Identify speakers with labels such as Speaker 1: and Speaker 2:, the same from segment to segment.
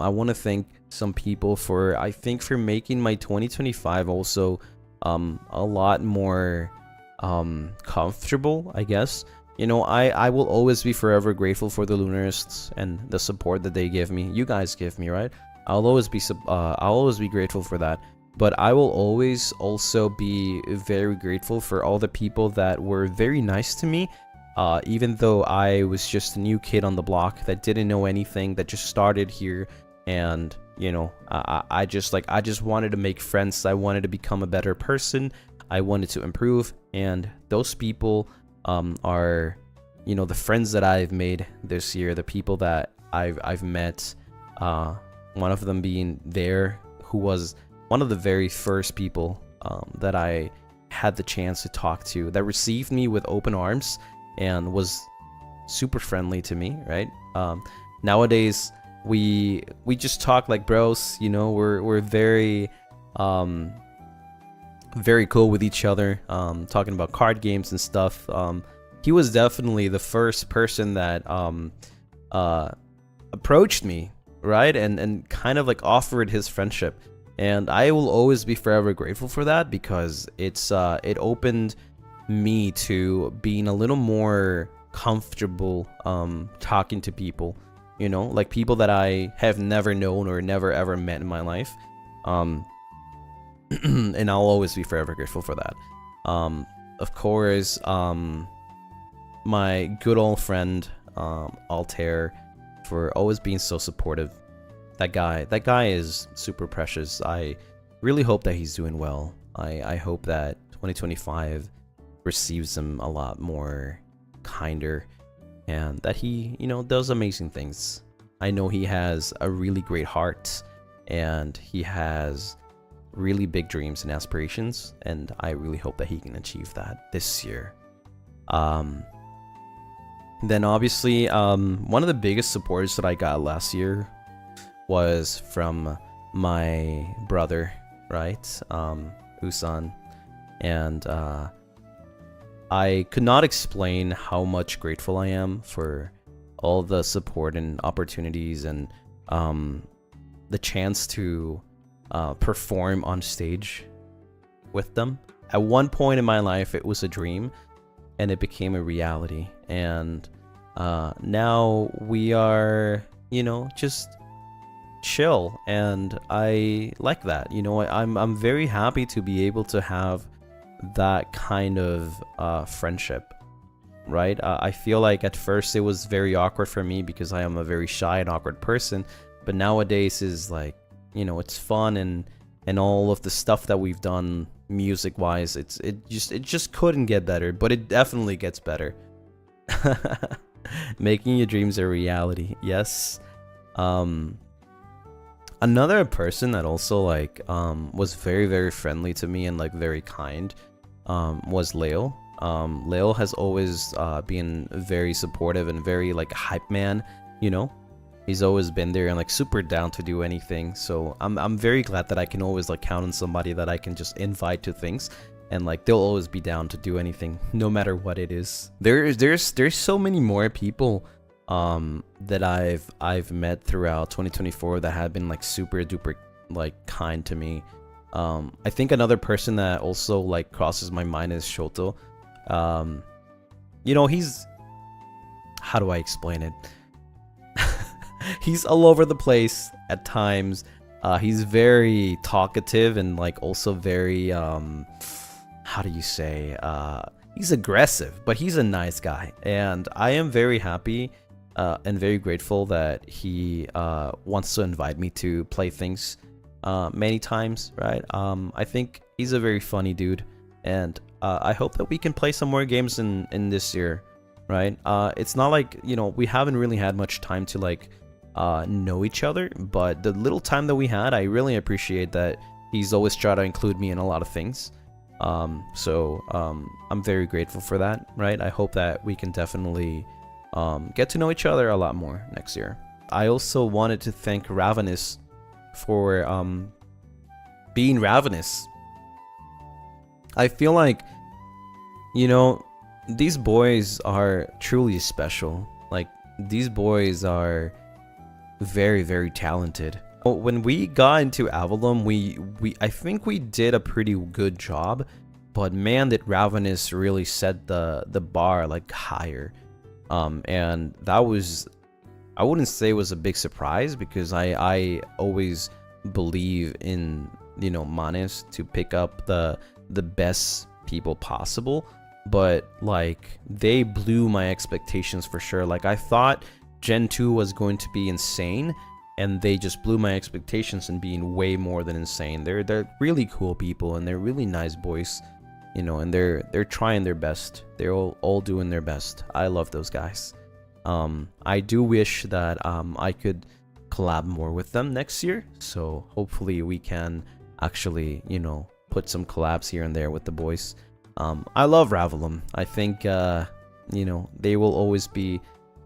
Speaker 1: I want to thank some people for making my 2025 also a lot more comfortable, I guess. I will always be forever grateful for the Lunarists and the support that they give me. You guys give me, right? I'll always be grateful for that. But I will always also be very grateful for all the people that were very nice to me, even though I was just a new kid on the block that didn't know anything, that just started here, and I just wanted to make friends. I wanted to become a better person. I wanted to improve, and those people are the friends that I've made this year, the people that I've met. One of them being there, who was one of the very first people that I had the chance to talk to, that received me with open arms and was super friendly to me, right? Nowadays we just talk like bros, we're very very cool with each other, talking about card games and stuff. He was definitely the first person that approached me, right, and kind of like offered his friendship, and I will always be forever grateful for that, because it opened me to being a little more comfortable talking to people, like people that I have never known or never ever met in my life. And I'll always be forever grateful for that. Of course, my good old friend Altair, for always being so supportive. That guy is super precious. I really hope that he's doing well. I hope that 2025 receives him a lot more kinder, and that he does amazing things. I know he has a really great heart, and he has really big dreams and aspirations, and I really hope that he can achieve that this year. Then obviously, one of the biggest supports that I got last year was from my brother, right? Usan. And I could not explain how much grateful I am for all the support and opportunities, and the chance to perform on stage with them. At one point in my life, it was a dream, and it became a reality. And now we are, just chill, and I like that. I'm very happy to be able to have that kind of friendship, right? I feel like at first it was very awkward for me, because I am a very shy and awkward person, but nowadays is like, it's fun, and all of the stuff that we've done music wise, it just couldn't get better, but it definitely gets better. Making your dreams a reality. Yes. Another person that also was very, very friendly to me and very kind was Leo. Leo has always been very supportive and very hype man, He's always been there and super down to do anything. So I'm very glad that I can always count on somebody that I can just invite to things, and they'll always be down to do anything, no matter what it is. There's so many more people that I've met throughout 2024 that have been super duper kind to me. I think another person that also crosses my mind is Shoto. He's, how do I explain it? He's all over the place at times. He's very talkative and also very how do you say, he's aggressive, but he's a nice guy, and I am very happy and very grateful that he wants to invite me to play things many times, right? I think he's a very funny dude, and I hope that we can play some more games in this year, right? It's not we haven't really had much time to know each other, but the little time that we had, I really appreciate that he's always tried to include me in a lot of things. So I'm very grateful for that, right? I hope that we can definitely get to know each other a lot more next year. I also wanted to thank Ravenous for being Ravenous. I feel like, these boys are truly special. These boys are very, very talented. When we got into Avallum, I think we did a pretty good job, but man, did Ravenous really set the bar like higher. And that was, I wouldn't say it was a big surprise, because I always believe in, you know, Manes to pick up the best people possible, but like they blew my expectations for sure. Like I thought Gen 2 was going to be insane, and they just blew my expectations in being way more than insane. They're really cool people, and they're really nice boys, you know, and they're trying their best. They're all doing their best. I love those guys. I do wish that I could collab more with them next year, so hopefully we can actually, you know, put some collabs here and there with the boys. I love Avallum. I think you know, they will always be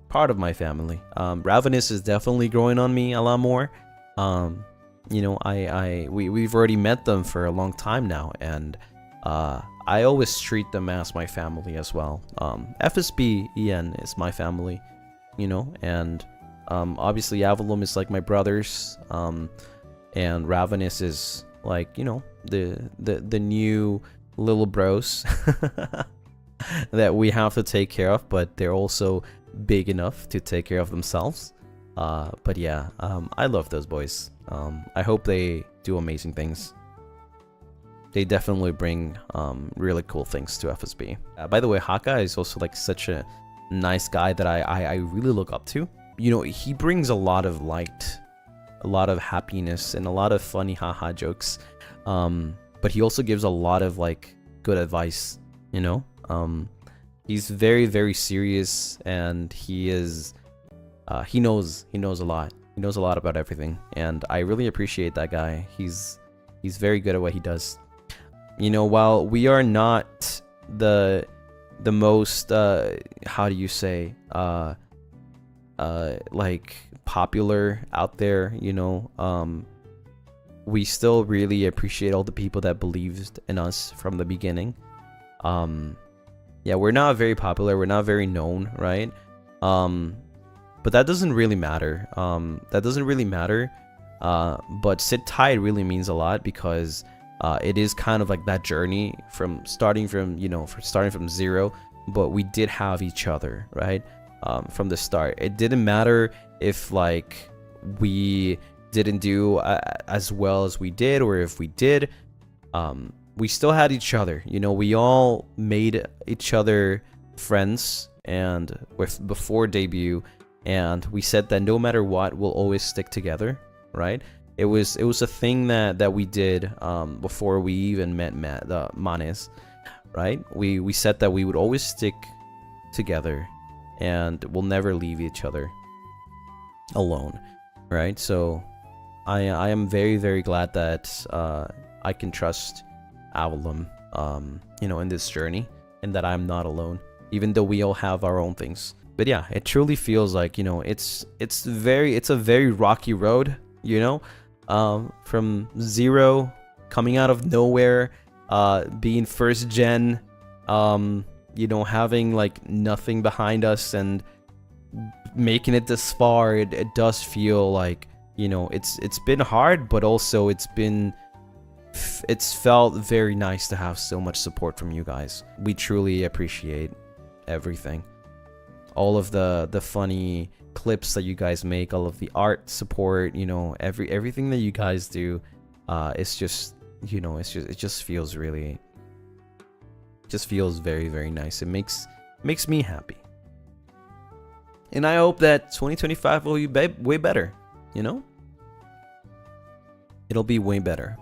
Speaker 1: part of my family. Ravenous is definitely growing on me a lot more. You know, we've already met them for a long time now, and I always treat them as my family as well. FSB EN is my family, you know, and obviously Avallum is like my brothers, and Ravenous is like, you know, the new little bros that we have to take care of, but they're also big enough to take care of themselves. But yeah, I love those boys. I hope they do amazing things. They definitely bring really cool things to FSB. By the way, Haka is also like such a nice guy that I really look up to. You know, he brings a lot of light, a lot of happiness, and a lot of funny haha jokes. But he also gives a lot of like good advice, you know. He's very, very serious, and he is he knows a lot. He knows a lot about everything, and I really appreciate that guy. He's very good at what he does. You know, while we are not the most how do you say like popular out there, you know, we still really appreciate all the people that believed in us from the beginning. Yeah, we're not very popular, we're not very known, right? But that doesn't really matter. But sit tight really means a lot, because it is kind of like that journey from starting from zero, but we did have each other, right? From the start. It didn't matter if like we didn't do as well as we did, or if we did, we still had each other. You know, we all made each other friends, and before debut, and we said that no matter what, we'll always stick together, right? It was a thing that we did before we even met Manes, right? We said that we would always stick together, and we'll never leave each other alone, right? So I am very, very glad that I can trust Avallum, you know, in this journey, and that I'm not alone, even though we all have our own things. But yeah, it truly feels like, you know, it's a very rocky road, you know, from zero, coming out of nowhere, being first gen, you know, having like nothing behind us and making it this far. It does feel like, you know, it's been hard, but also it's felt very nice to have so much support from you guys. We truly appreciate everything. All of the funny clips that you guys make, all of the art support, you know, everything that you guys do, it's just, you know, it just feels very, very nice. It makes me happy. And I hope that 2025 will be way better, you know? It'll be way better.